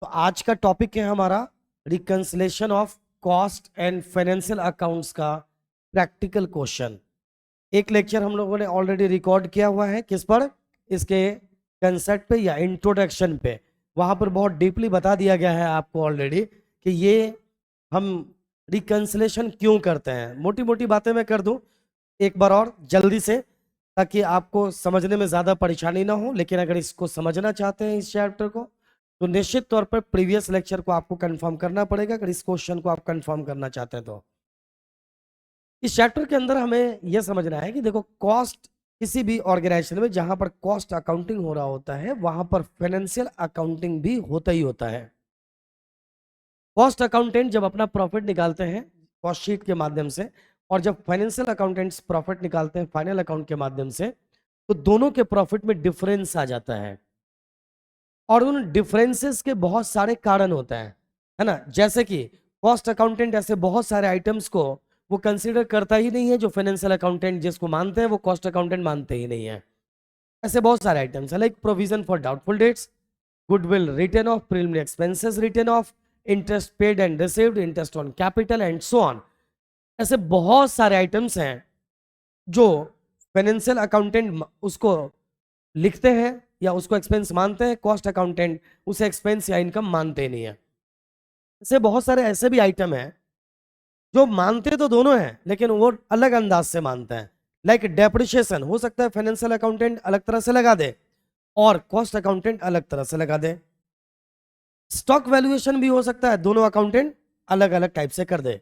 तो आज का टॉपिक है हमारा reconciliation of cost and financial accounts का प्रैक्टिकल क्वेश्चन। एक लेक्चर हम लोगों ने ऑलरेडी रिकॉर्ड किया हुआ है, किस पर? इसके कंसेप्ट पे या इंट्रोडक्शन पे। वहां पर बहुत डीपली बता दिया गया है आपको ऑलरेडी कि ये हम रिकंसिलेशन क्यों करते हैं। मोटी मोटी बातें मैं कर दूं एक बार और जल्दी से, ताकि आपको समझने में ज्यादा परेशानी ना हो। लेकिन अगर इसको समझना चाहते हैं इस चैप्टर को, तो निश्चित तौर पर प्रीवियस लेक्चर को आपको कंफर्म करना पड़ेगा। अगर इस क्वेश्चन को आप कंफर्म करना चाहते हैं तो इस चैप्टर के अंदर हमें यह समझना है कि देखो, कॉस्ट किसी भी ऑर्गेनाइजेशन में जहां पर कॉस्ट अकाउंटिंग हो रहा होता है, वहां पर फाइनेंशियल अकाउंटिंग भी होता ही होता है। कॉस्ट अकाउंटेंट जब अपना प्रॉफिट निकालते हैं कॉस्ट शीट के माध्यम से, और जब फाइनेंशियल अकाउंटेंट्स प्रॉफिट निकालते हैं फाइनल अकाउंट के माध्यम से, तो दोनों के प्रॉफिट में डिफरेंस आ जाता है। और उन डिफरेंसेस के बहुत सारे कारण होते हैं, है ना। जैसे कि कॉस्ट अकाउंटेंट ऐसे बहुत सारे आइटम्स को वो कंसीडर करता ही नहीं है जो फाइनेंशियल अकाउंटेंट जिसको मानते हैं वो कॉस्ट अकाउंटेंट मानते ही नहीं है। ऐसे बहुत सारे आइटम्स है, like provision for doubtful debts, goodwill return of, preliminary expenses return of, interest paid and received, interest on capital and so on. ऐसे बहुत सारे आइटम्स हैं जो फाइनेंशियल अकाउंटेंट उसको लिखते हैं या उसको एक्सपेंस मानते हैं, कॉस्ट अकाउंटेंट उसे एक्सपेंस या इनकम मानते नहीं है। ऐसे बहुत सारे ऐसे भी आइटम हैं जो मानते तो दोनों हैं लेकिन वो अलग अंदाज से मानते हैं। लाइक डेप्रिशिएशन हो सकता है फाइनेंशियल अकाउंटेंट अलग तरह से लगा दे और कॉस्ट अकाउंटेंट अलग तरह से लगा दे। स्टॉक वैल्यूएशन भी हो सकता है, दोनों अकाउंटेंट अलग अलग टाइप से कर दे।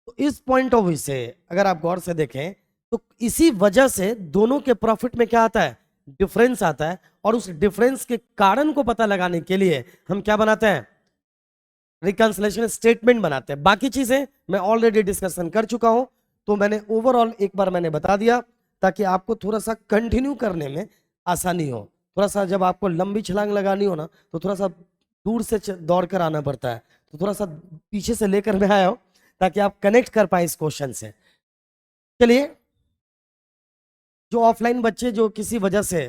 तो इस पॉइंट ऑफ व्यू से अगर आप गौर से देखें तो इसी वजह से दोनों के प्रॉफिट में क्या आता है, डिफरेंस आता है। और उस डिफरेंस के कारण को पता लगाने के लिए हम क्या बनाते हैं, रिकंसिलेशन स्टेटमेंट बनाते हैं। बाकी चीजें मैं ऑलरेडी डिस्कशन कर चुका हूं, तो मैंने ओवरऑल एक बार मैंने बता दिया ताकि आपको थोड़ा सा कंटिन्यू करने में आसानी हो। थोड़ा सा जब आपको लंबी छलांग लगानी हो ना, तो थोड़ा सा दूर से दौड़ कर आना पड़ता है, तो थोड़ा सा पीछे से लेकर मैं आया हूं ताकि आप कनेक्ट कर पाए इस क्वेश्चन से। चलिए, जो ऑफलाइन बच्चे जो किसी वजह से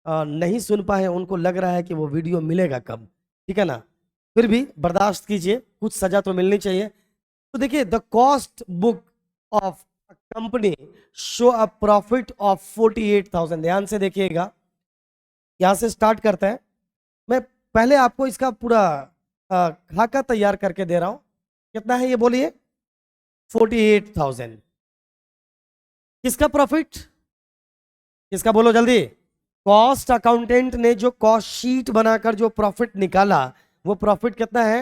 नहीं सुन पाए, उनको लग रहा है कि वो वीडियो मिलेगा कब, ठीक है ना, फिर भी बर्दाश्त कीजिए, कुछ सजा तो मिलनी चाहिए। तो देखिए, the cost book of company show a profit of 48,000। ध्यान से देखिएगा, यहां से स्टार्ट करते हैं। मैं पहले आपको इसका पूरा खाका तैयार करके दे रहा हूं। कितना है ये बोलिए? 48,000। किसका प्रॉफिट, किसका बोलो जल्दी? कॉस्ट अकाउंटेंट ने जो कॉस्ट शीट बनाकर जो प्रॉफिट निकाला, वो प्रॉफिट कितना है?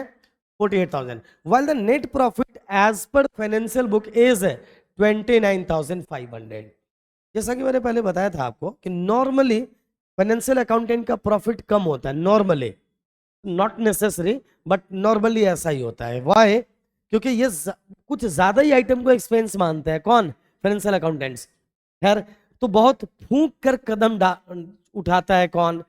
48,000। while the net profit as per financial book is 29,500। जैसा कि मैंने पहले बताया था आपको कि नॉर्मली फाइनेंशियल अकाउंटेंट का प्रॉफिट कम होता है, normally, not necessary but normally ऐसा ही होता है। वाई? क्योंकि ये कुछ ज्यादा ही आइटम को एक्सपेंस मानते हैं। कौन? Financial accountants. खैर, तो बहुत फूंक कर कदम उठाता है कौन?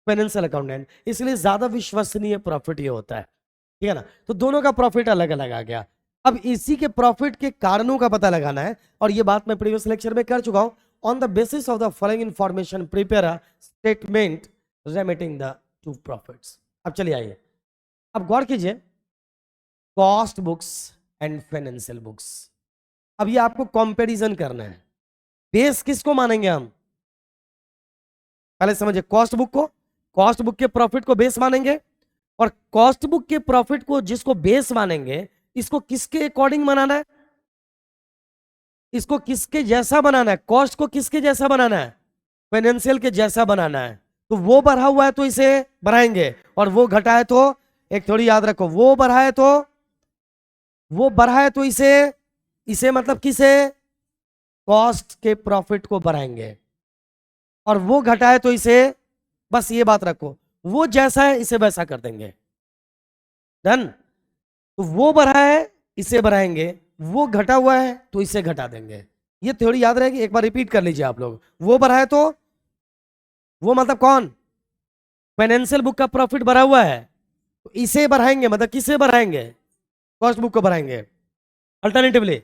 Financial accountant. इसलिए ज्यादा विश्वसनीय प्रॉफिट ये होता है, ठीक है ना। तो दोनों का प्रॉफिट अलग अलग आ गया। अब इसी के प्रॉफिट के कारणों का पता लगाना है, और ये बात मैं प्रीवियस लेक्चर में कर चुका हूं। On the basis of the following information prepare a statement remitting the two profits. अब चलिए आइए, अब गौर कीजिए, cost books and financial books. अब ये आपको कंपैरिजन करना है। बेस किसको मानेंगे हम? पहले समझिए, कॉस्ट बुक को, कॉस्ट बुक के प्रॉफिट को बेस मानेंगे, और कॉस्ट बुक के प्रॉफिट को जिसको बेस मानेंगे, इसको किसके अकॉर्डिंग बनाना है? इसको किसके जैसा बनाना है? कॉस्ट को किसके जैसा बनाना है? फाइनेंशियल के जैसा बनाना है। तो वो बढ़ा हुआ है तो इसे बढ़ाएंगे, और वो घटा है तो, एक थोड़ी याद रखो, वो बढ़ा है तो, वो बढ़ा है तो इसे, इसे मतलब किसे? कॉस्ट के प्रॉफिट को बढ़ाएंगे। और वो घटा है तो इसे, बस ये बात रखो, वो जैसा है इसे वैसा कर देंगे। डन? तो वो बढ़ा है इसे बढ़ाएंगे, वो घटा हुआ है तो इसे घटा देंगे। ये थ्योरी याद रहेगी, एक बार रिपीट कर लीजिए आप लोग। वो बढ़ा है तो, वो मतलब कौन? फाइनेंशियल बुक का प्रॉफिट बढ़ा हुआ है तो इसे बढ़ाएंगे, मतलब किसे बढ़ाएंगे? कॉस्ट बुक को बढ़ाएंगे। अल्टरनेटिवली,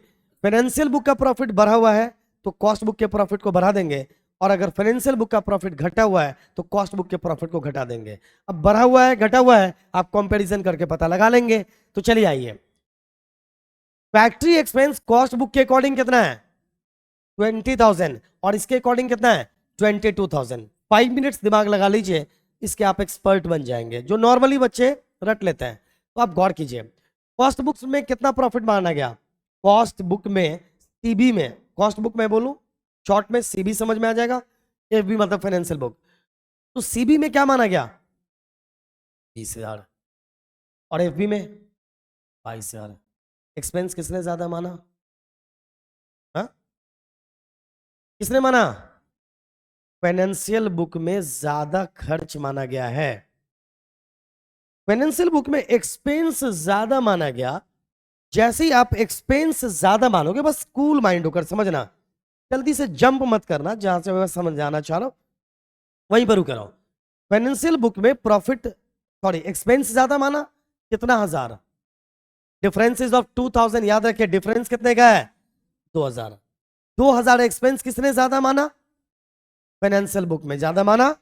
फाइनेंशियल बुक का प्रॉफिट बढ़ा हुआ है तो कॉस्ट बुक के प्रॉफिट को बढ़ा देंगे, और अगर फाइनेंशियल बुक का प्रॉफिट घटा हुआ है तो कॉस्ट बुक के प्रॉफिट को घटा देंगे। अब बढ़ा हुआ है घटा हुआ है आप कंपैरिजन करके पता लगा लेंगे। तो चलिए आइए, फैक्ट्री एक्सपेंस कॉस्ट बुक के अकॉर्डिंग कितना है 20,000 और इसके अकॉर्डिंग कितना है 22,000। 5 मिनट्स दिमाग लगा लीजिए, इसके आप एक्सपर्ट बन जाएंगे, जो नॉर्मली बच्चे रट लेते हैं। तो आप गौर कीजिए, कॉस्ट बुक्स में कितना प्रॉफिट माना गया, कॉस्ट बुक में सीबी में, कॉस्ट बुक में बोलूं शॉर्ट में सीबी समझ में आ जाएगा, एफबी मतलब फाइनेंशियल बुक। तो सीबी में क्या माना गया 20,000 और एफबी में 22,000। एक्सपेंस किसने ज्यादा माना, हाँ किसने माना, फाइनेंशियल बुक में ज्यादा खर्च माना गया है। फाइनेंशियल बुक में एक्सपेंस ज्यादा माना गया। जैसे ही आप एक्सपेंस ज्यादा मानोगे, बस कूल माइंड होकर समझना, जल्दी से जंप मत करना, जहां से मैं समझाना चाह रहा हूं वहीं पर रुक रहा हूं। फाइनेंशियल बुक में प्रॉफिट सॉरी एक्सपेंस ज्यादा माना, कितना 1000, डिफरेंस इज ऑफ 2000, याद रखिए डिफरेंस कितने का है 2000। 2000 एक्सपेंस किसने ज्यादा माना, फाइनेंशियल बुक में ज्यादा माना।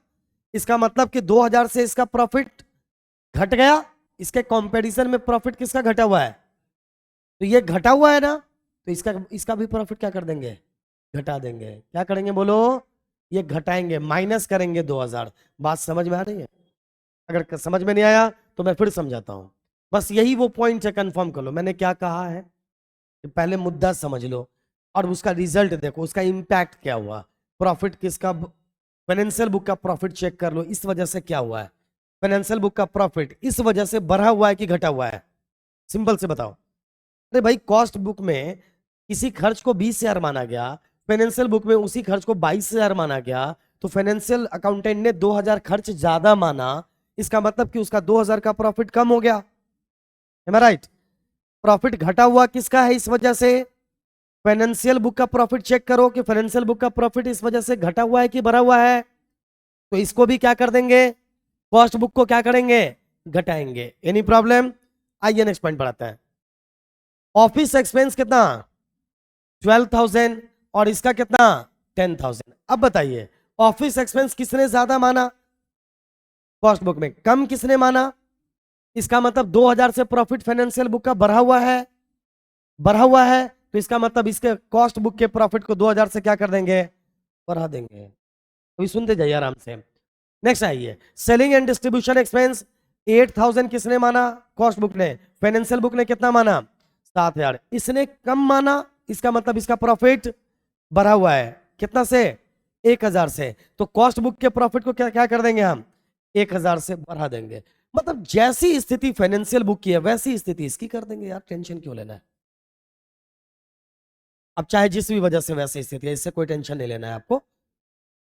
इसका मतलब कि 2000 से इसका प्रॉफिट घट गया, इसके कंपैरिजन में प्रॉफिट किसका घटा हुआ है, तो ये घटा हुआ है ना, तो इसका भी प्रॉफिट क्या कर देंगे, घटा देंगे। क्या करेंगे बोलो, ये घटाएंगे, माइनस करेंगे 2000। बात समझ में आ रही है, अगर समझ में नहीं आया तो मैं फिर समझाता हूं, बस यही वो पॉइंट है, कंफर्म कर लो मैंने क्या कहा है। कि पहले मुद्दा समझ लो और उसका रिजल्ट देखो, उसका इंपैक्ट क्या हुआ, प्रॉफिट किसका, फाइनेंशियल बुक का प्रॉफिट चेक कर लो, इस वजह से क्या हुआ है, फाइनेंशियल बुक का प्रॉफिट इस वजह से बढ़ा हुआ है कि घटा हुआ है, सिंपल से बताओ। अरे भाई कॉस्ट बुक में किसी खर्च को 20,000 माना गया, फाइनेंशियल बुक में उसी खर्च को 22,000 माना गया, तो फाइनेंशियल अकाउंटेंट ने 2000 खर्च ज्यादा माना, इसका मतलब कि उसका 2000 का प्रॉफिट कम हो गया। राइट, प्रॉफिट घटा हुआ किसका है इस वजह से, फाइनेंशियल बुक का प्रॉफिट चेक करो कि फाइनेंशियल बुक का प्रॉफिट इस वजह से घटा हुआ है कि बढ़ा हुआ है। तो इसको भी क्या कर देंगे, कॉस्ट बुक को क्या करेंगे, घटाएंगे। एनी प्रॉब्लम, आइए नेक्स्ट पॉइंट बढ़ाते हैं। ऑफिस एक्सपेंस कितना 12,000 और इसका कितना 10,000। अब बताइए ऑफिस एक्सपेंस किसने ज्यादा माना, कॉस्ट बुक में कम किसने माना, इसका मतलब 2000 से प्रॉफिट फाइनेंशियल बुक का बढ़ा हुआ है, बढ़ा हुआ है, तो इसका मतलब इसके कॉस्ट बुक के प्रॉफिट को 2000 से क्या कर देंगे, बढ़ा देंगे। अभी सुनते जाइए आराम से। नेक्स्ट आइए, सेलिंग एंड डिस्ट्रीब्यूशन एक्सपेंस 8,000 किसने माना, कॉस्ट बुक ने, फाइनेंशियल बुक ने कितना माना 7,000, इसने कम माना, इसका मतलब इसका प्रॉफिट बढ़ा हुआ है कितना से 1,000 से, तो कॉस्ट बुक के प्रॉफिट को क्या क्या कर देंगे हम 1,000 से बढ़ा देंगे। मतलब जैसी स्थिति फाइनेंशियल बुक की है वैसी स्थिति इसकी कर देंगे, यार टेंशन क्यों लेना है। अब चाहे जिस भी वजह से वैसी स्थिति है, इससे कोई टेंशन नहीं लेना है आपको,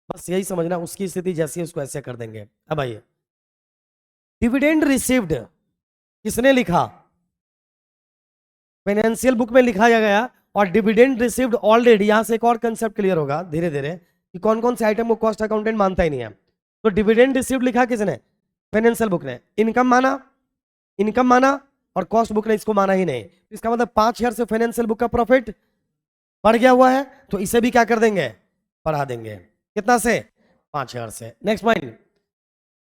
बस यही समझना उसकी स्थिति जैसी है उसको ऐसे कर देंगे। अब आइए, डिविडेंड रिसीव्ड किसने लिखा, फाइनेंशियल बुक में लिखा गया, और डिविडेंड रिसीव्ड ऑलरेडी। यहां से एक और कंसेप्ट क्लियर होगा धीरे धीरे कि कौन कौन से आइटम को कॉस्ट अकाउंटेंट मानता ही नहीं है। तो डिविडेंड रिसीव्ड लिखा किसने, फाइनेंशियल बुक ने, इनकम माना, इनकम माना, और कॉस्ट बुक ने इसको माना ही नहीं। इसका मतलब 5,000 से फाइनेंशियल बुक का प्रॉफिट बढ़ गया हुआ है, तो इसे भी क्या कर देंगे, बढ़ा देंगे। कितना से 5,000 से। Next point,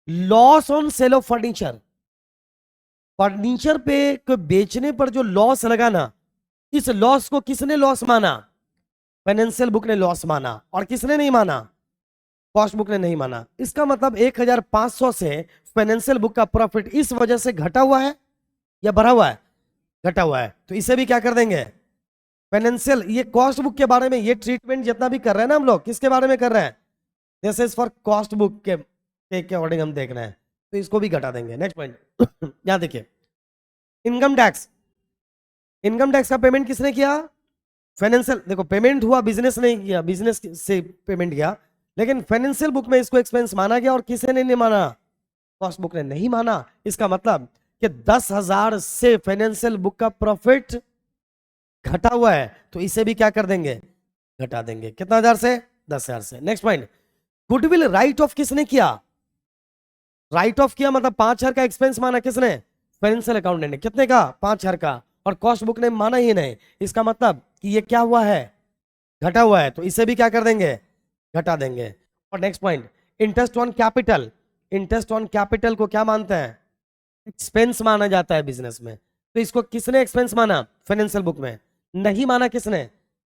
loss on sale of furniture, furniture पे बेचने पर जो लॉस लगा ना, इस लॉस को किसने लॉस माना, फाइनेंशियल बुक ने लॉस माना, और किसने नहीं माना, कॉस्ट बुक ने नहीं माना। इसका मतलब 1,500 से फाइनेंशियल बुक का प्रॉफिट इस वजह से घटा हुआ है या बढ़ा हुआ है, घटा हुआ है, तो इसे भी क्या कर देंगे, फाइनेंशियल, ये कॉस्ट बुक के बारे में ये ट्रीटमेंट जितना भी कर रहे हैं ना हम लोग, किसके बारे में कर रहे हैं, this is for cost book के अकॉर्डिंग हम देख रहे हैं, तो इसको भी घटा देंगे। नेक्स्ट पॉइंट यहां देखिए, इनकम टैक्स, इनकम टैक्स का पेमेंट किसने किया, फाइनेंशियल, देखो पेमेंट हुआ, बिजनेस नहीं किया, बिजनेस से पेमेंट किया, लेकिन फाइनेंशियल बुक में इसको एक्सपेंस माना गया और किसी ने नहीं माना, कॉस्ट बुक ने नहीं माना। इसका मतलब कि 10,000 से फाइनेंशियल बुक का प्रॉफिट घटा हुआ है, तो इसे भी क्या कर देंगे, घटा देंगे। कितना हजार से 10,000 से। Next point, goodwill right of किसने किया, राइट ऑफ किया मतलब 5,000 का एक्सपेंस माना किसने, फाइनेंशियल अकाउंटेंट ने, कितने का 5,000 का, और कॉस्ट बुक ने माना ही नहीं। इसका मतलब कि ये क्या हुआ है, घटा हुआ है, तो इसे भी क्या कर देंगे, घटा देंगे। और next point, interest on capital, interest on capital को क्या मानते हैं? एक्सपेंस माना जाता है बिजनेस में। तो इसको किसने एक्सपेंस माना? फाइनेंशियल बुक में। नहीं माना किसने?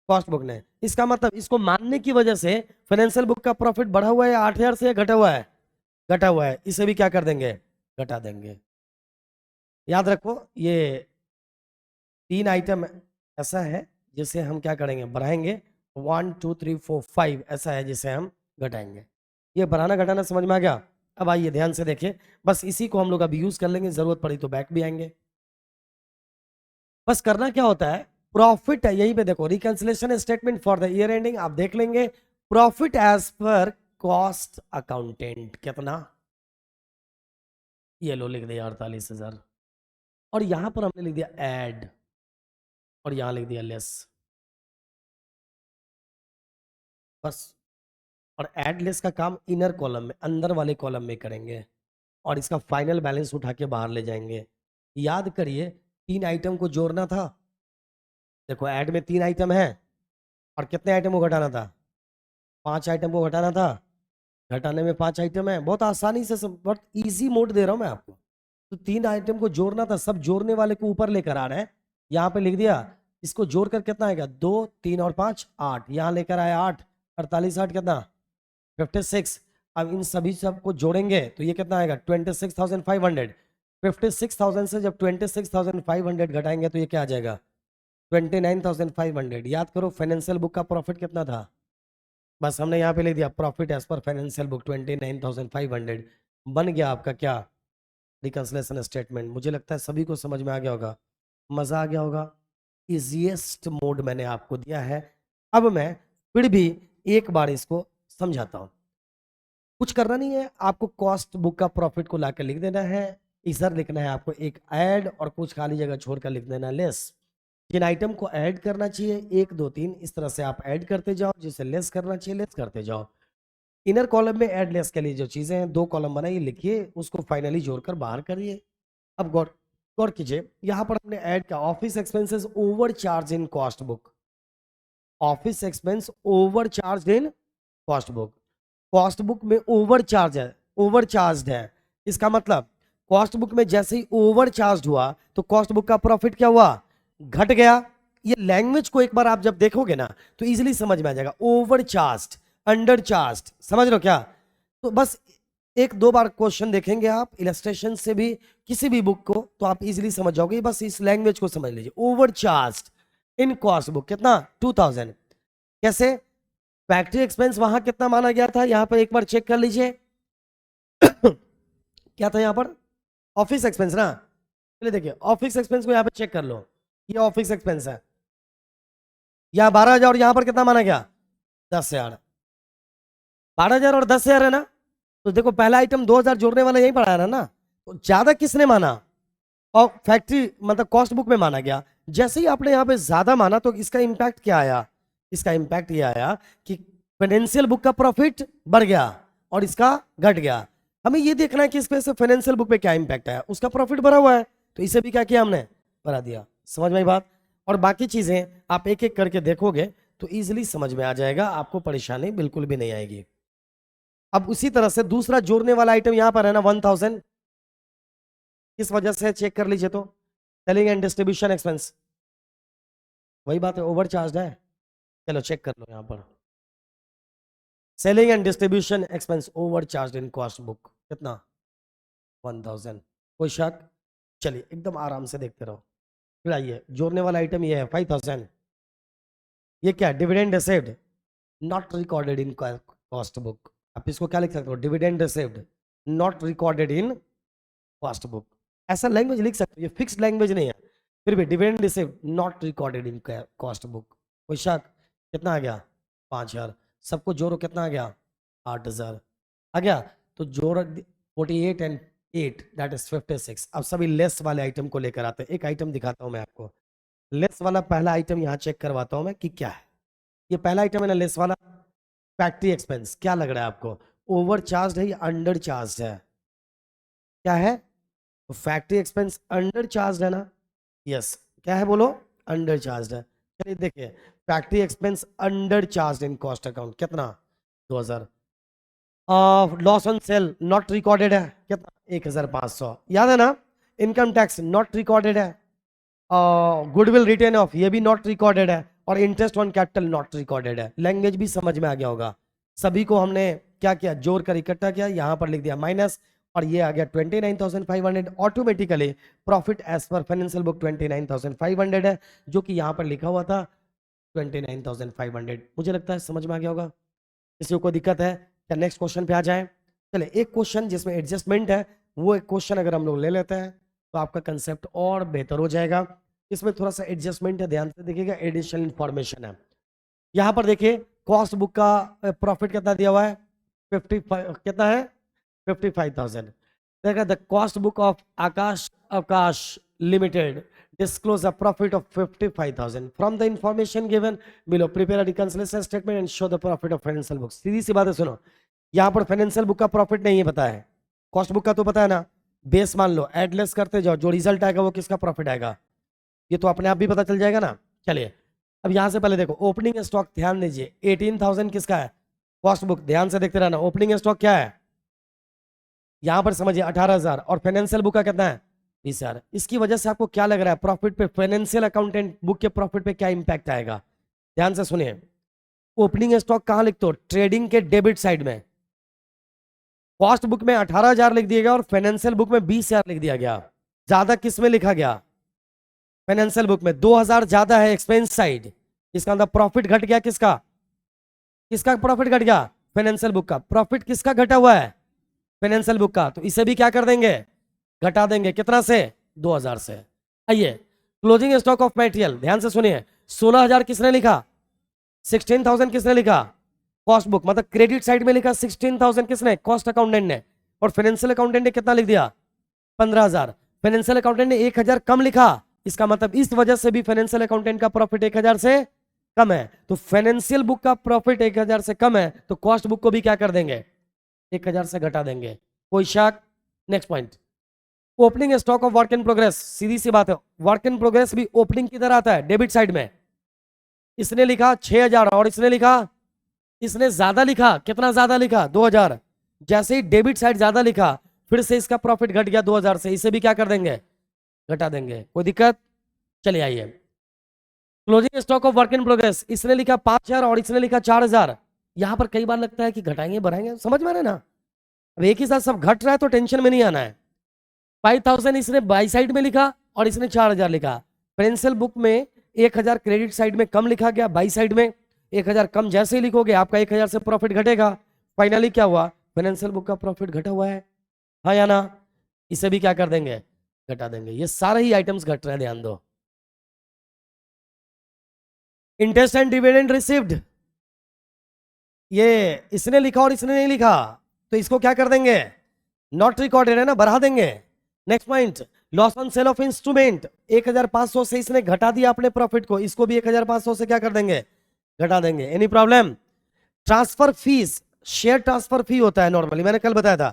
कॉस्ट बुक ने। इसका मतलब इसको मानने की वजह से फाइनेंशियल बुक का प्रॉफिट बढ़ा हुआ है 8,000 से, या घटा हुआ है? घटा हुआ है। इसे भी क्या कर देंगे? घटा देंगे। याद रखो ये 3 आइटम ऐसा है जिसे हम क्या करेंगे? बढ़ाएंगे। 1 2 3 4 5 ऐसा है जिसे हम घटाएंगे। ये बढ़ाना घटाना समझ में आ गया? अब आइए ध्यान से देखिए, बस इसी को हम लोग अभी यूज कर लेंगे, जरूरत पड़ी तो बैक भी आएंगे। बस करना क्या होता है, प्रॉफिट है, यहीं पे देखो, reconciliation statement for the year ending, आप देख लेंगे। Profit as per cost accountant कितना? ये लो लिख दिया 48,000, और यहां पर हमने लिख दिया ऐड, और यहां लिख दिया लेस, बस। और ऐड लेस का काम इनर कॉलम में, अंदर वाले कॉलम में करेंगे, और इसका फाइनल बैलेंस उठा के बाहर ले जाएंगे। याद करिए 3 आइटम को जोड़ना था। देखो ऐड में 3 आइटम है, और कितने आइटम को घटाना था? 5 आइटम को घटाना था। घटाने में 5 आइटम है, बहुत आसानी से, सब बहुत इजी मोड दे रहा हूं मैं आपको। तो 3 आइटम को जोड़ना था, सब जोड़ने वाले को ऊपर लेकर आ रहे हैं। यहाँ पे लिख दिया, इसको जोड़कर कितना आएगा? 2 3 और 5 8, यहाँ लेकर आया 8, 48 8 कितना? 56। अब इन सभी सबको जोड़ेंगे तो ये कितना आएगा? 26,500। 56,000 से जब 26,500 घटाएंगे तो ये क्या आ जाएगा? 29,500। याद करो फाइनेंशियल बुक का प्रॉफिट कितना था? बस हमने यहाँ पे लिख दिया profit as per financial book 29,500। बन गया आपका क्या? Reconciliation statement. मुझे लगता है सभी को समझ में आ गया होगा, मजा आ गया होगा। इजिएस्ट मोड मैंने आपको दिया है। अब मैं फिर भी एक बार इसको समझाता हूं। कुछ करना नहीं है, आपको कॉस्ट बुक का प्रॉफिट को लाकर लिख देना है, इधर लिखना है आपको एक ऐड, और कुछ खाली जगह छोड़कर लिख देना लेस। जिन आइटम को ऐड करना चाहिए 1 2 3 इस तरह से आप ऐड करते जाओ, जिसे लेस करना चाहिए लेस करते जाओ। इनर कॉलम में ऐड लेस के लिए जो चीजें हैं 2 कॉलम बनाइए, लिखिए, उसको फाइनली जोड़कर बाहर करिए। अब गौर गौर कीजिए, यहां पर हमने ऐड किया office expenses over charge in cost book. Office expense over charge in cost book. Cost book में ओवर चार्ज है, ओवर चार्ज है। इसका मतलब कॉस्ट बुक में जैसे ही ओवर चार्ज हुआ तो कॉस्ट बुक का प्रॉफिट क्या हुआ? घट गया। ये लैंग्वेज को एक बार आप जब देखोगे ना तो इजीली समझ में आ जाएगा। ओवर चार्ज, अंडर चार्ज, समझ रहे हो क्या? तो बस 1 2 बार क्वेश्चन देखेंगे आप इलस्ट्रेशन से भी, किसी भी बुक को, तो आप इजीली समझ जाओगे। बस इस लैंग्वेज को समझ लीजिए। Over charge in cost book कितना? 2000। कैसे? फैक्ट्री एक्सपेंस वहां कितना माना गया था, यहां पर एक बार चेक कर लीजिए। क्या था यहां पर? ऑफिस एक्सपेंस ना। चलिए देखिए ऑफिस एक्सपेंस को यहां पे चेक कर लो। ये ऑफिस एक्सपेंस है, यहाँ 12,000, और यहां पर कितना माना गया? 10,000। 12,000 और 10,000 है ना। तो देखो पहला आइटम 2,000 जोड़ने वाला यही पड़ा है ना। तो ज्यादा किसने माना? और फैक्ट्री मतलब कॉस्ट बुक में माना गया। जैसे ही आपने यहाँ पे ज्यादा माना तो इसका इंपैक्ट क्या आया? इसका इंपैक्ट ये आया कि फाइनेंशियल बुक का प्रॉफिट बढ़ गया और इसका घट गया। हमें ये देखना है कि इस वजह से फाइनेंशियल बुक पे क्या इंपैक्ट आया। उसका प्रॉफिट बढ़ा हुआ है तो इसे भी क्या किया हमने? बढ़ा दिया। समझ में आई बात? और बाकी चीजें आप एक एक करके देखोगे तो इजिली समझ में आ जाएगा, आपको परेशानी बिल्कुल भी नहीं आएगी। अब उसी तरह से दूसरा जोड़ने वाला आइटम यहां पर है ना 1,000। किस वजह से? चेक कर लीजिए तो। सेलिंग एंड डिस्ट्रीब्यूशन एक्सपेंस, वही बात है, ओवर चार्ज है। चलो चेक कर लो यहां पर। Selling and distribution expense over charge in cost book कितना? 1,000। कोई शक? चलिए एकदम आराम से देखते रहो। फिर आइए जोड़ने वाला आइटम ये है 5,000। ये क्या? Dividend received not recorded in cost book. आप इसको क्या लिख सकते हो? Dividend received not recorded in cost book. ऐसा लैंग्वेज लिख सकते हो, ये फिक्स्ड लैंग्वेज नहीं है। फिर भी dividend received not recorded in cost book. कोई शक? कितना आ गया? 5,000। सबको जोड़ो कितना आ गया? 8,000 आ गया। तो जोड़ 48 एंड 8 दैट इज 56। अब सभी लेस वाले आइटम को लेकर आते हैं। एक आइटम दिखाता हूं मैं आपको। लेस वाला पहला आइटम यहाँ चेक करवाता हूं मैं कि क्या है। ये पहला आइटम है ना लेस वाला, फैक्ट्री एक्सपेंस। क्या लग रहा है आपको? ओवर चार्ज है या अंडर चार्ज है? क्या है? तो फैक्ट्री एक्सपेंस अंडर चार्ज है ना। यस। क्या है बोलो? अंडर चार्ज है। चलिए देखिए factory expense under charge in cost account कितना? 2000। Loss on cell not recorded है, कितना 1500, याद है ना। इनकम टैक्स नॉट रिकॉर्डेड है, गुडविल रिटेन ऑफ ये भी नॉट रिकॉर्डेड है, और interest on capital not recorded है। लैंग्वेज भी समझ में आ गया होगा। सभी को हमने क्या किया, जोड़ कर इकट्ठा किया, यहां पर लिख दिया माइनस, और ये आ गया 29,500। Automatically profit as per financial book 29,500 है, जो कि यहां पर लिखा हुआ था 29,500। मुझे लगता है समझ में आ गया होगा। किसी को कोई दिक्कत है क्या? नेक्स्ट क्वेश्चन पे आ जाए। चले, एक क्वेश्चन जिसमें एडजस्टमेंट है, वो एक क्वेश्चन अगर हम लोग ले लेते हैं तो आपका कंसेप्ट और बेहतर हो जाएगा। इसमें थोड़ा सा एडजस्टमेंट है, ध्यान से देखिएगा, एडिशनल इंफॉर्मेशन है। यहाँ पर देखिए कॉस्ट बुक का प्रॉफिट कितना दिया हुआ है, 55, कितना है 55,000। देखा द कॉस्ट बुक ऑफ आकाश अवकाश limited disclose a profit of 55,000 from the information given below, prepare a reconciliation statement and show the profit of financial books। सीधी सी बात है, सुनो, यहाँ पर फाइनेंशियल बुक का प्रॉफिट नहीं है पता है, कॉस्ट बुक का तो पता है ना। बेस मान लो, ऐड लेस करते जाओ, जो रिजल्ट आएगा वो किसका प्रॉफिट आएगा, ये तो अपने आप भी पता चल जाएगा ना। चलिए अब यहां से पहले देखो ओपनिंग स्टॉक, ध्यान दीजिए 18,000 किसका है, कॉस्ट बुक, ध्यान से देखते रहना। ओपनिंग स्टॉक क्या है, यहां पर समझिए 18,000, और फाइनेंशियल बुक का कितना है 20,000। इसकी वजह से आपको क्या लग रहा है प्रॉफिट पे, फाइनेंशियल अकाउंटेंट बुक के प्रॉफिट पे क्या इंपैक्ट आएगा, ध्यान से सुनिए। ओपनिंग स्टॉक कहां लिखते हो, ट्रेडिंग के डेबिट साइड में। कॉस्ट बुक में 18,000 लिख दिया गया और फाइनेंशियल बुक में 20,000 लिख दिया गया। ज्यादा किस में लिखा गया, फाइनेंशियल बुक में 2,000 ज्यादा है एक्सपेंस साइड, इसका अंदर प्रॉफिट घट गया, किसका, किसका प्रॉफिट घट गया, फाइनेंशियल बुक का। प्रॉफिट किसका घटा हुआ है, फाइनेंशियल बुक का, तो इसे भी क्या कर देंगे, घटा देंगे, कितना से 2,000 से। आइए क्लोजिंग स्टॉक ऑफ मटेरियल, ध्यान से सुनिए, 16,000 किसने लिखा, 16,000 किसने लिखा, कॉस्ट बुक, मतलब क्रेडिट साइड में लिखा 16,000 किसने, कॉस्ट अकाउंटेंट ने, और फाइनेंशियल अकाउंटेंट ने कितना लिख दिया 15,000। फाइनेंशियल अकाउंटेंट ने 1,000 कम लिखा, इसका मतलब इस वजह से भी फाइनेंशियल अकाउंटेंट का प्रॉफिट 1,000 से कम है। तो फाइनेंशियल बुक का प्रॉफिट 1,000 से कम है, तो कॉस्ट बुक को भी क्या कर देंगे, 1,000 से घटा देंगे। कोई शक? Next point, opening stock of work in progress, सीधी सी बात है, वर्क इन प्रोग्रेस भी ओपनिंग किधर आता है, डेबिट साइड में। इसने लिखा 6,000 और इसने लिखा, इसने ज्यादा लिखा, कितना ज्यादा लिखा 2,000। जैसे ही डेबिट साइड ज्यादा लिखा, फिर से इसका प्रॉफिट घट गया 2,000 से, इसे भी क्या कर देंगे, घटा देंगे। कोई दिक्कत? चलिए आइए, closing stock of work in progress, इसने लिखा 5,000 और इसने लिखा 4,000। यहां पर कई बार लगता है कि घटाएंगे बढ़ाएंगे, समझ में आ रहा है ना। अब एक ही साथ सब घट रहा है तो टेंशन में नहीं आना है। 5,000 इसने बाई साइड में लिखा और इसने 4,000 लिखा। फाइनेंशियल बुक में 1,000 क्रेडिट साइड में कम लिखा गया, बाई साइड में 1,000 कम, जैसे ही लिखोगे आपका 1,000 से प्रॉफिट घटेगा। फाइनली क्या हुआ, फाइनेंशियल बुक का प्रॉफिट घटा हुआ है, हाँ या ना। इसे भी क्या कर देंगे, घटा देंगे। ये सारे ही आइटम्स घट रहे हैं, ध्यान दो। इंटरेस्ट एंड डिविडेंड रिसीव्ड, ये इसने लिखा और इसने नहीं लिखा, तो इसको क्या कर देंगे, नॉट रिकॉर्डेड है ना, बढ़ा देंगे। Next point, loss on sale of instrument, 1,500 से इसने घटा दिया अपने प्रॉफिट को, इसको भी 1,500 से क्या कर देंगे, घटा देंगे। Any problem? Transfer fees, share transfer fee होता है नॉर्मली, मैंने कल बताया था।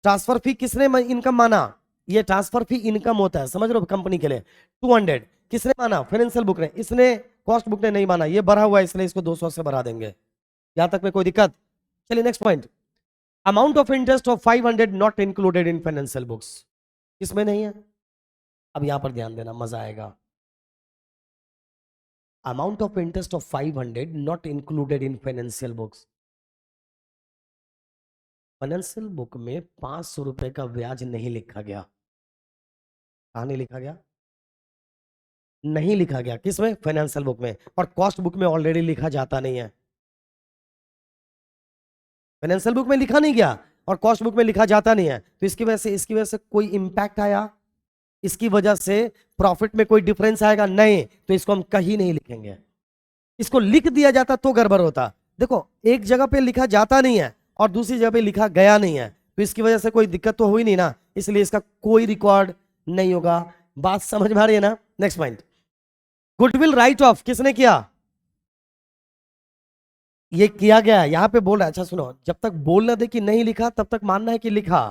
ट्रांसफर फी किसने इनकम माना, ये ट्रांसफर फी इनकम होता है, समझ रहे हो, कंपनी के लिए 200 किसने माना, फाइनेंशियल बुक ने, इसने कॉस्ट बुक ने नहीं माना, ये बढ़ा हुआ है इसलिए इसको 200 से बढ़ा देंगे। यहां तक में कोई दिक्कत? चलिए next point, amount of interest of 500 not included in financial books, किसमें नहीं है। अब यहां पर ध्यान देना, मजा आएगा। Amount of interest of 500 not included in financial books, financial book में 500 रुपए का ब्याज नहीं लिखा गया। कहां नहीं लिखा गया, नहीं लिखा गया, किसमें, फाइनेंशियल बुक में। और कॉस्ट बुक में ऑलरेडी लिखा जाता नहीं है, फाइनेंशियल बुक में लिखा नहीं गया और कॉस्ट बुक में लिखा जाता नहीं है, तो इसकी वजह से कोई इंपैक्ट आया, इसकी वजह से प्रॉफिट में कोई डिफरेंस आएगा नहीं, तो इसको हम कहीं नहीं लिखेंगे। इसको लिख दिया जाता तो गड़बड़ होता। देखो एक जगह पे लिखा जाता नहीं है और दूसरी जगह पे लिखा गया नहीं है, तो इसकी वजह से कोई दिक्कत तो हुई नहीं ना, इसलिए इसका कोई रिकॉर्ड नहीं होगा। बात समझ में आ रही है ना। Next point, goodwill right of किसने किया, ये किया गया, यहां पे बोल रहा है। अच्छा सुनो, जब तक बोल ना दे कि नहीं लिखा तब तक मानना है कि लिखा।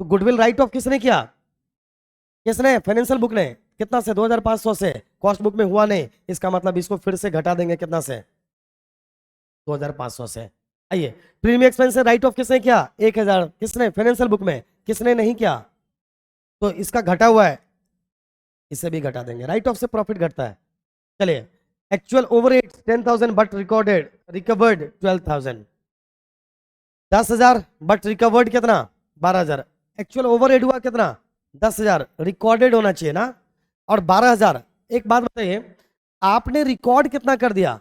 तो गुडविल राइट ऑफ किसने किया, किसने, फाइनेंशियल बुक ने, कितना से 2,500 से, कॉस्ट बुक में हुआ नहीं, इसका मतलब इसको फिर से घटा देंगे, कितना से 2,500 से। आइए, प्रीमियम एक्सपेंस राइट ऑफ किसने किया? 1000। किसने? फाइनेंशियल बुक में। किसने नहीं किया? तो इसका घटा हुआ है, इसे भी घटा देंगे। राइट ऑफ से प्रॉफिट घटता है। चलिए, actual overhead 10,000 but recorded recovered 12,000। 10,000 but recovered कितना? 12,000। एक्चुअल ओवरहेड हुआ कितना? 10,000। रिकॉर्डेड होना चाहिए ना, और 12,000। एक बात बताइए, आपने रिकॉर्ड कितना कर दिया?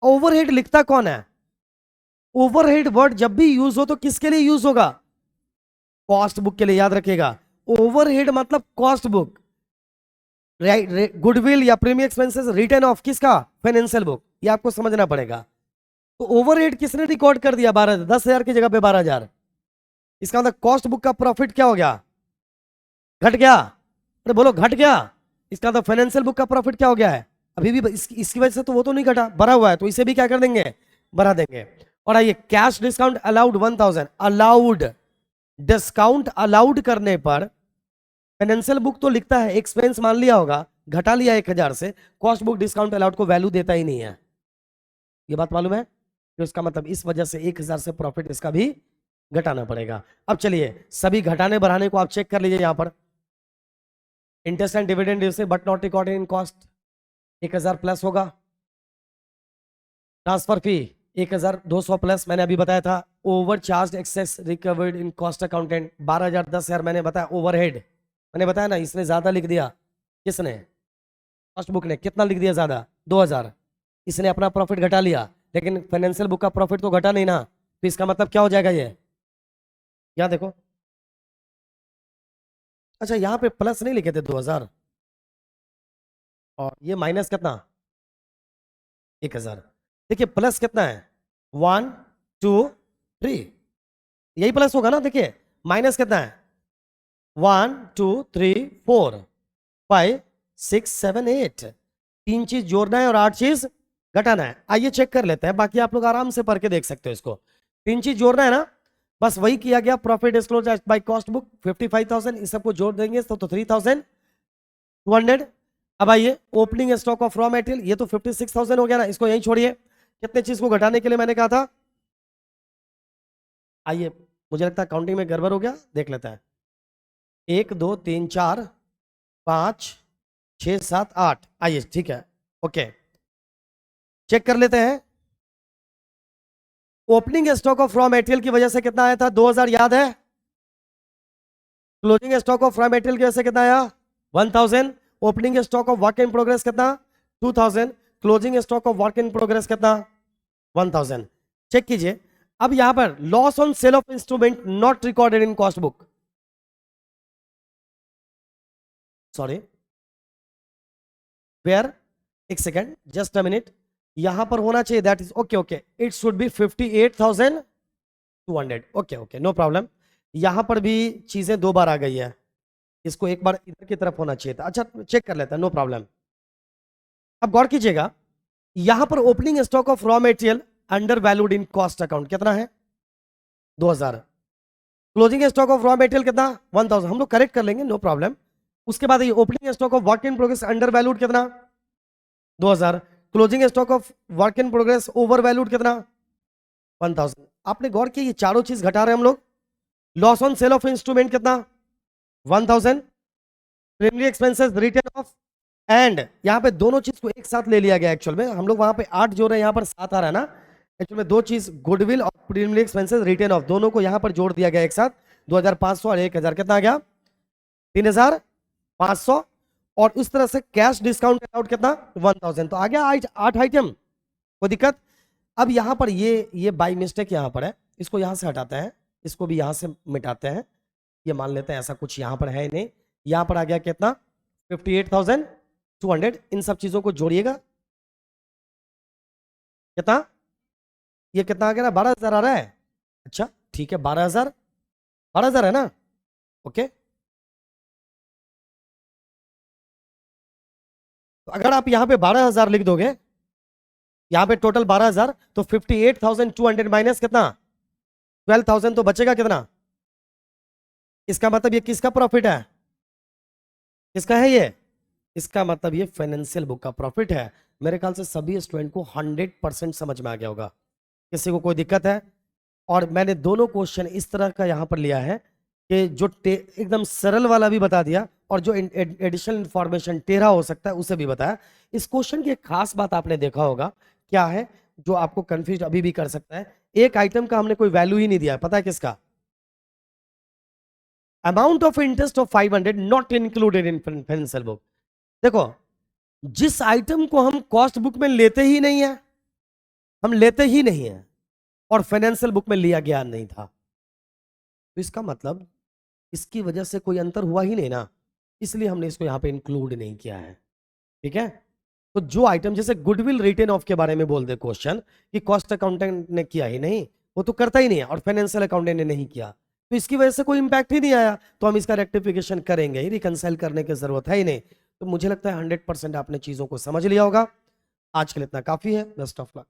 ओवरहेड लिखता कौन है? ओवरहेड वर्ड जब भी यूज हो तो किसके लिए यूज होगा? कॉस्ट बुक के लिए, याद रखिएगा। ओवरहेड मतलब कॉस्ट बुक। गुडविल या प्रीमियम एक्सपेंसेस रिटर्न ऑफ किसका? Financial book. ये आपको समझना पड़ेगा। तो ओवरहेड किसने रिकॉर्ड कर दिया? 12,000। 10,000 की जगह पे 12,000। इसका मतलब कॉस्ट बुक का प्रॉफिट क्या हो गया? घट गया। अरे बोलो, घट गया। इसका मतलब फाइनेंशियल बुक का प्रॉफिट क्या हो गया है? अभी भी इसकी वजह से तो वो तो नहीं घटा, बढ़ा हुआ है, तो इसे भी क्या कर देंगे? बढ़ा देंगे। और आइए, cash discount allowed 1,000। Allowed, discount allowed करने पर फाइनेंशियल बुक तो लिखता है, एक्सपेंस मान लिया होगा, घटा लिया 1,000 से। कॉस्ट बुक डिस्काउंट अलाउड को वैल्यू देता ही नहीं है। ये बात मालूम है? तो इसका मतलब इस वजह से 1,000 से प्रॉफिट इसका भी घटाना पड़ेगा। अब चलिए, सभी घटाने बढ़ाने को आप चेक कर लीजिए। यहां पर इंटरेस्ट एंड डिविडेंड से but not recorded in cost 1,000 plus होगा। ट्रांसफर फी 1,200 प्लस, मैंने अभी बताया था। Over charge excess recovered in cost accountant 12,000। 10,000 मैंने बताया। ओवरहेड मैंने बताया ना, इसने ज्यादा लिख दिया। किसने? कॉस्ट बुक ने। कितना लिख दिया ज्यादा? 2,000। इसने अपना प्रॉफिट घटा लिया, लेकिन फाइनेंशियल बुक का प्रॉफिट तो घटा नहीं ना। तो इसका मतलब क्या हो जाएगा? ये यहाँ देखो, अच्छा यहाँ पे प्लस नहीं लिखे थे 2,000, और ये माइनस कितना? 1,000। देखिए प्लस कितना है? 1 2 3, यही प्लस होगा ना। देखिए माइनस कितना है? 1 2 3 4 5 6 7 8। 3 चीज जोड़ना है और 8 चीज घटाना है। आइए चेक कर लेते हैं, बाकी आप लोग आराम से पढ़ के देख सकते हो इसको। 3 चीज जोड़ना है ना, बस वही किया गया। Profit disclose by cost book 55,000, इस सबको जोड़ देंगे तो 3,200। अब आइए, opening stock of raw material, ये तो 56,000 हो गया ना, इसको यहीं छोड़िए। कितने चीज को घटाने के लिए मैंने कहा था? आइए, मुझे लगता है काउंटिंग में गड़बड़ हो गया, देख लेते हैं। 1 2 3 4 5 6 7 8। आइए ठीक है, ओके, चेक कर लेते हैं। Opening stock of raw material की वजह से कितना आया था? 2,000, याद है। Closing stock of raw material की वजह से कितना आया? 1,000। Opening stock of work in progress कितना? 2,000। Closing stock of work in progress कितना? 1,000। चेक कीजिए। अब यहां पर loss on sale of instrument not recorded in cost book, sorry where, एक सेकेंड, जस्ट अ मिनट। यहां पर होना चाहिए that is okay okay, it should be 58,200। Okay okay, no problem. यहां पर भी चीजें दो बार आ गई है, इसको एक बार इधर की तरफ होना चाहिए था। अच्छा चेक कर लेता है, नो प्रॉब्लम। अब गौर कीजिएगा, यहां पर opening stock of raw material under valued in cost account कितना है? 2,000। Closing stock of raw material कितना? 1,000। हम लोग करेक्ट कर लेंगे, नो प्रॉब्लम। उसके बाद ये opening stock of work in progress under valued कितना? 2,000। Closing stock of work in progress over valued कितना? 1,000। आपने गौर किया, ये चारों चीज घटा रहे हैं हम लोग। Loss on sale of instrument कितना? 1,000। Primary expenses return of, and यहाँ पे दोनों चीज को एक साथ ले लिया गया। एक्चुअल में हम लोग वहां पे 8 जोड़ रहे हैं, यहाँ पर 7 आ रहा है ना। एक्चुअल में दो चीज, गुडविल और प्राइमरी एक्सपेंसेस रिटर्न ऑफ, दोनों को यहाँ पर जोड़ दिया गया एक साथ। 2,500 और 1,000 कितना आ गया? 3,500। और उस तरह से कैश डिस्काउंट अलाउड कितना? 1,000। तो आ गया 8 आइटम, कोई दिक्कत? अब यहाँ पर ये बाई मिस्टेक यहाँ पर है, इसको यहाँ से हटाते हैं, इसको भी यहाँ से मिटाते हैं। ये मान लेते हैं ऐसा कुछ यहाँ पर है ही नहीं। यहाँ पर आ गया कितना? 58,200। इन सब चीजों को जोड़िएगा, कितना? ये कितना आ गया? 12,000 आ रहा है। अच्छा ठीक है, 12,000, 12,000 है ना? ओके, तो अगर आप यहाँ पे 12,000 लिख दोगे, यहाँ पे टोटल 12,000, तो 58,200 माइनस कितना? 12,000, तो बचेगा कितना? इसका मतलब ये किसका प्रॉफिट है? किसका है ये? इसका मतलब ये फाइनेंशियल बुक का प्रॉफिट है। मेरे ख्याल से सभी स्टूडेंट को 100% समझ में आ गया होगा। किसी को कोई दिक्कत है? और मैंने दोनों क्वेश्चन इस तरह का यहाँ पर लिया है कि जो एकदम सरल वाला भी बता दिया और जो एडिशनल इंफॉर्मेशन टेढ़ा हो सकता है उसे भी बताया। इस क्वेश्चन की एक खास बात आपने देखा होगा, क्या है जो आपको कंफ्यूज अभी भी कर सकता है? एक आइटम का हमने कोई वैल्यू ही नहीं दिया, पता है किसका? Amount of interest of 500 not included in financial book. देखो, जिस आइटम को हम कॉस्ट बुक में लेते ही नहीं है, हम लेते ही नहीं है और फाइनेंशियल बुक में लिया गया नहीं था, तो इसका मतलब इसकी वजह से कोई अंतर हुआ ही नहीं ना, इसलिए हमने इसको यहाँ पे इंक्लूड नहीं किया है। ठीक है, तो जो आइटम जैसे गुडविल रिटेन ऑफ के बारे में बोल दे क्वेश्चन कि कॉस्ट अकाउंटेंट ने किया ही नहीं, वो तो करता ही नहीं है, और फाइनेंशियल अकाउंटेंट ने नहीं किया, तो इसकी वजह से कोई इंपैक्ट ही नहीं आया, तो हम इसका रेक्टिफिकेशन करेंगे ही, रिकंसाइल करने की जरूरत है ही नहीं। तो मुझे लगता है 100% आपने चीजों को समझ लिया होगा। आज के लिए इतना काफी है। Best of luck.